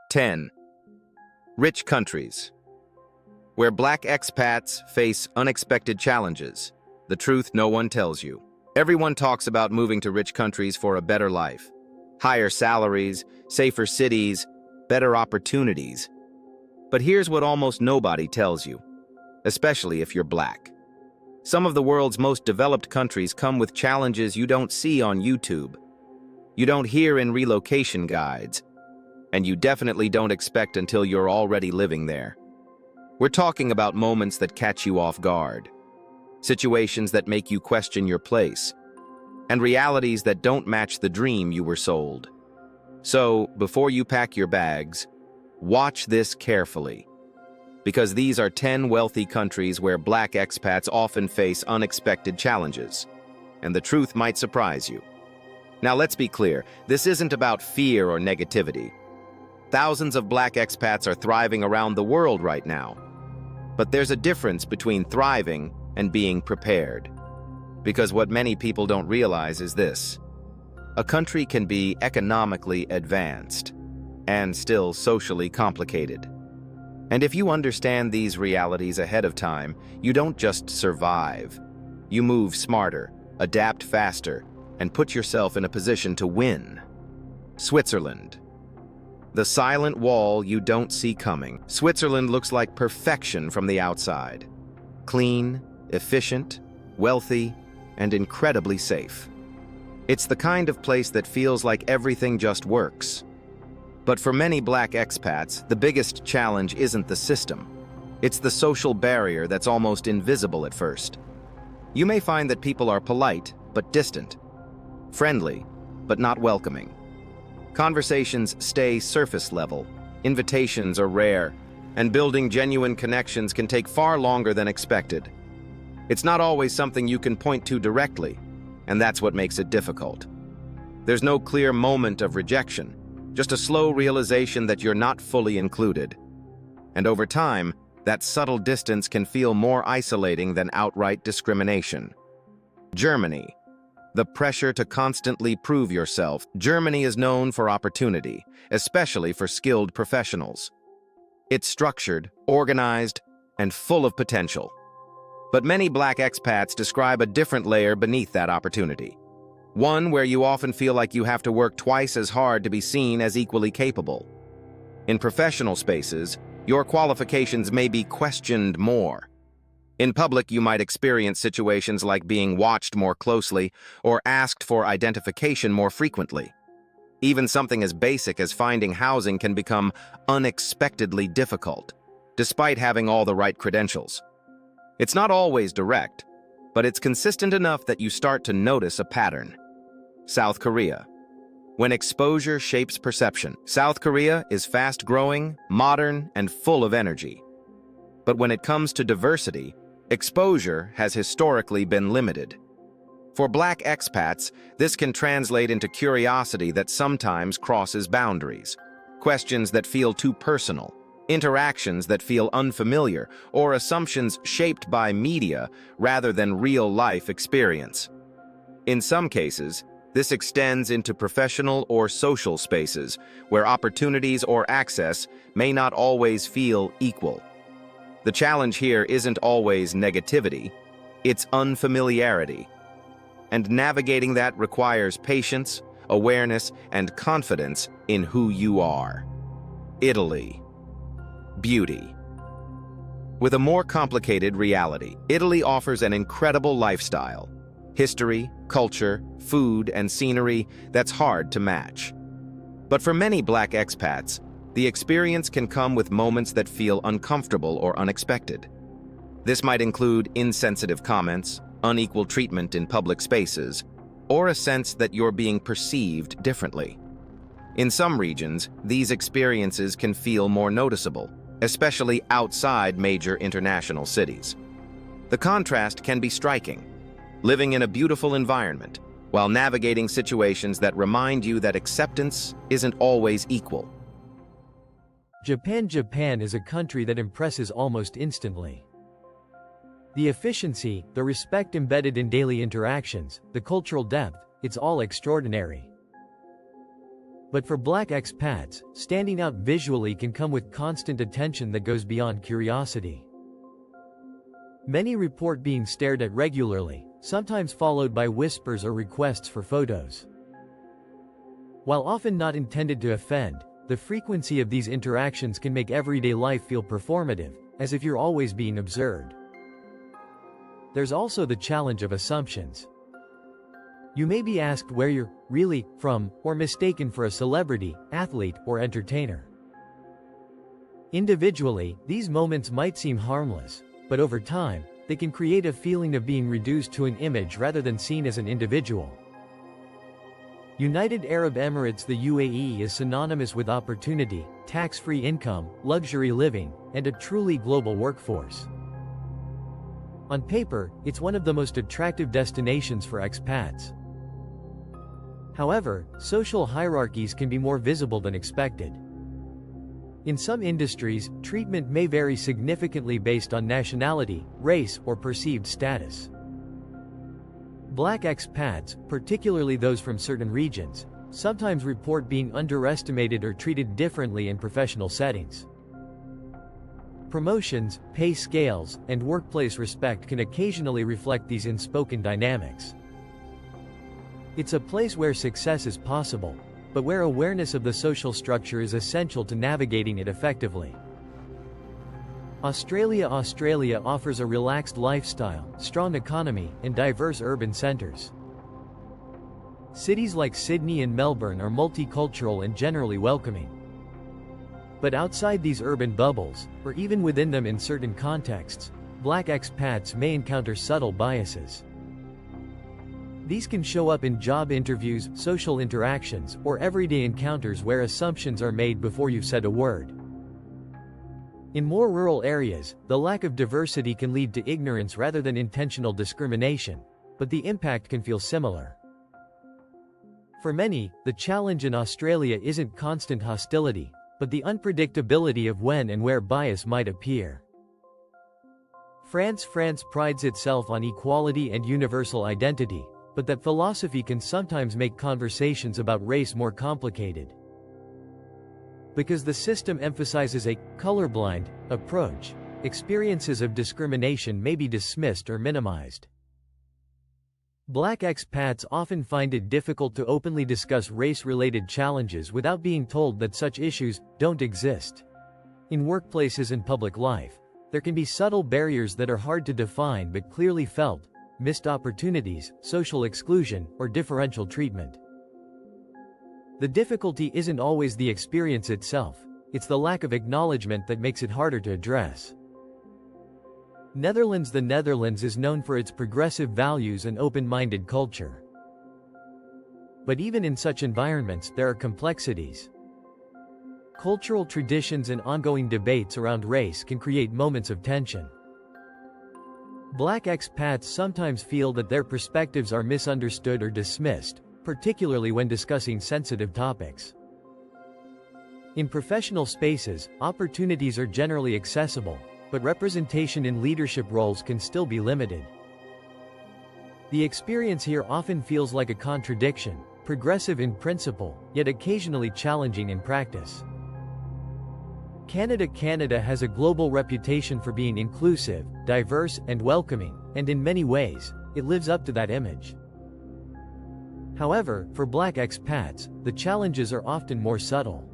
10. Rich countries. Where black expats face unexpected challenges. The truth no one tells you. Everyone talks about moving to rich countries for a better life. Higher salaries, safer cities, better opportunities. But here's what almost nobody tells you, especially if you're black. Some of the world's most developed countries come with challenges you don't see on YouTube. You don't hear in relocation guides, and you definitely don't expect until you're already living there. We're talking about moments that catch you off guard, situations that make you question your place, and realities that don't match the dream you were sold. So, before you pack your bags, watch this carefully, because these are 10 wealthy countries where black expats often face unexpected challenges, and the truth might surprise you. Now let's be clear, this isn't about fear or negativity. Thousands of black expats are thriving around the world right now. But there's a difference between thriving and being prepared. Because what many people don't realize is this: a country can be economically advanced and still socially complicated. And if you understand these realities ahead of time, you don't just survive. You move smarter, adapt faster, and put yourself in a position to win. Switzerland. The silent wall you don't see coming. Switzerland looks like perfection from the outside. Clean, efficient, wealthy, and incredibly safe. It's the kind of place that feels like everything just works. But for many black expats, the biggest challenge isn't the system. It's the social barrier that's almost invisible at first. You may find that people are polite, but distant. Friendly, but not welcoming. Conversations stay surface level, invitations are rare, and building genuine connections can take far longer than expected. It's not always something you can point to directly, and that's what makes it difficult. There's no clear moment of rejection, just a slow realization that you're not fully included. And over time, that subtle distance can feel more isolating than outright discrimination. Germany. The pressure to constantly prove yourself. Germany is known for opportunity, especially for skilled professionals. It's structured, organized, and full of potential. But many black expats describe a different layer beneath that opportunity. One where you often feel like you have to work twice as hard to be seen as equally capable. In professional spaces, your qualifications may be questioned more. In public, you might experience situations like being watched more closely or asked for identification more frequently. Even something as basic as finding housing can become unexpectedly difficult, despite having all the right credentials. It's not always direct, but it's consistent enough that you start to notice a pattern. South Korea. When exposure shapes perception. South Korea is fast-growing, modern, and full of energy. But when it comes to diversity, exposure has historically been limited. For black expats, this can translate into curiosity that sometimes crosses boundaries, questions that feel too personal, interactions that feel unfamiliar, or assumptions shaped by media rather than real-life experience. In some cases, this extends into professional or social spaces where opportunities or access may not always feel equal. The challenge here isn't always negativity, it's unfamiliarity. And navigating that requires patience, awareness, and confidence in who you are. Italy. Beauty. With a more complicated reality, Italy offers an incredible lifestyle. History, culture, food, and scenery that's hard to match. But for many black expats, the experience can come with moments that feel uncomfortable or unexpected. This might include insensitive comments, unequal treatment in public spaces, or a sense that you're being perceived differently. In some regions, these experiences can feel more noticeable, especially outside major international cities. The contrast can be striking, living in a beautiful environment while navigating situations that remind you that acceptance isn't always equal. Japan is a country that impresses almost instantly. The efficiency, the respect embedded in daily interactions, the cultural depth, it's all extraordinary. But for Black expats, standing out visually can come with constant attention that goes beyond curiosity. Many report being stared at regularly, sometimes followed by whispers or requests for photos. While often not intended to offend, the frequency of these interactions can make everyday life feel performative, as if you're always being observed. There's also the challenge of assumptions. You may be asked where you're really from, or mistaken for a celebrity, athlete, or entertainer. Individually, these moments might seem harmless, but over time, they can create a feeling of being reduced to an image rather than seen as an individual. United Arab Emirates, the UAE, is synonymous with opportunity, tax-free income, luxury living, and a truly global workforce. On paper, it's one of the most attractive destinations for expats. However, social hierarchies can be more visible than expected. In some industries, treatment may vary significantly based on nationality, race, or perceived status. Black expats, particularly those from certain regions, sometimes report being underestimated or treated differently in professional settings. Promotions, pay scales, and workplace respect can occasionally reflect these unspoken dynamics. It's a place where success is possible, but where awareness of the social structure is essential to navigating it effectively. Australia offers a relaxed lifestyle, strong economy, and diverse urban centers. Cities like Sydney and Melbourne are multicultural and generally welcoming. But outside these urban bubbles, or even within them in certain contexts, Black expats may encounter subtle biases. These can show up in job interviews, social interactions, or everyday encounters where assumptions are made before you've said a word. In more rural areas, the lack of diversity can lead to ignorance rather than intentional discrimination, but the impact can feel similar. For many, the challenge in Australia isn't constant hostility, but the unpredictability of when and where bias might appear. France prides itself on equality and universal identity, but that philosophy can sometimes make conversations about race more complicated. Because the system emphasizes a colorblind approach, experiences of discrimination may be dismissed or minimized. Black expats often find it difficult to openly discuss race-related challenges without being told that such issues don't exist. In workplaces and public life, there can be subtle barriers that are hard to define but clearly felt: missed opportunities, social exclusion, or differential treatment. The difficulty isn't always the experience itself, it's the lack of acknowledgement that makes it harder to address. The Netherlands is known for its progressive values and open-minded culture. But even in such environments, there are complexities. Cultural traditions and ongoing debates around race can create moments of tension. Black expats sometimes feel that their perspectives are misunderstood or dismissed, particularly when discussing sensitive topics. In professional spaces, opportunities are generally accessible, but representation in leadership roles can still be limited. The experience here often feels like a contradiction, progressive in principle, yet occasionally challenging in practice. Canada has a global reputation for being inclusive, diverse, and welcoming, and in many ways, it lives up to that image. However, for Black expats, the challenges are often more subtle.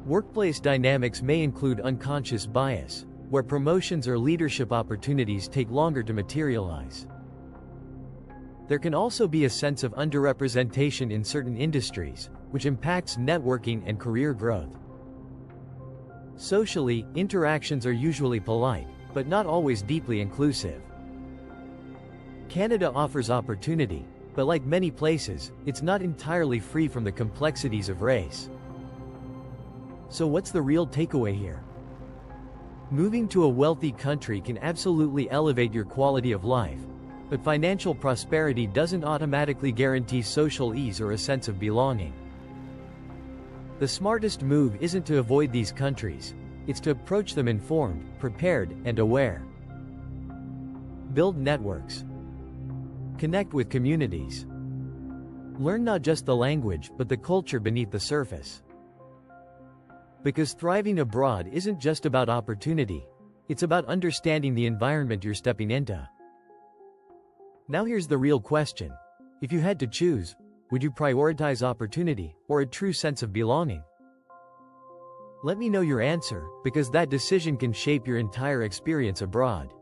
Workplace dynamics may include unconscious bias, where promotions or leadership opportunities take longer to materialize. There can also be a sense of underrepresentation in certain industries, which impacts networking and career growth. Socially, interactions are usually polite, but not always deeply inclusive. Canada offers opportunity, but like many places, it's not entirely free from the complexities of race. So what's the real takeaway here? Moving to a wealthy country can absolutely elevate your quality of life, but financial prosperity doesn't automatically guarantee social ease or a sense of belonging. The smartest move isn't to avoid these countries, it's to approach them informed, prepared, and aware. Build networks. Connect with communities. Learn not just the language, but the culture beneath the surface. Because thriving abroad isn't just about opportunity, it's about understanding the environment you're stepping into. Now here's the real question. If you had to choose, would you prioritize opportunity or a true sense of belonging? Let me know your answer, because that decision can shape your entire experience abroad.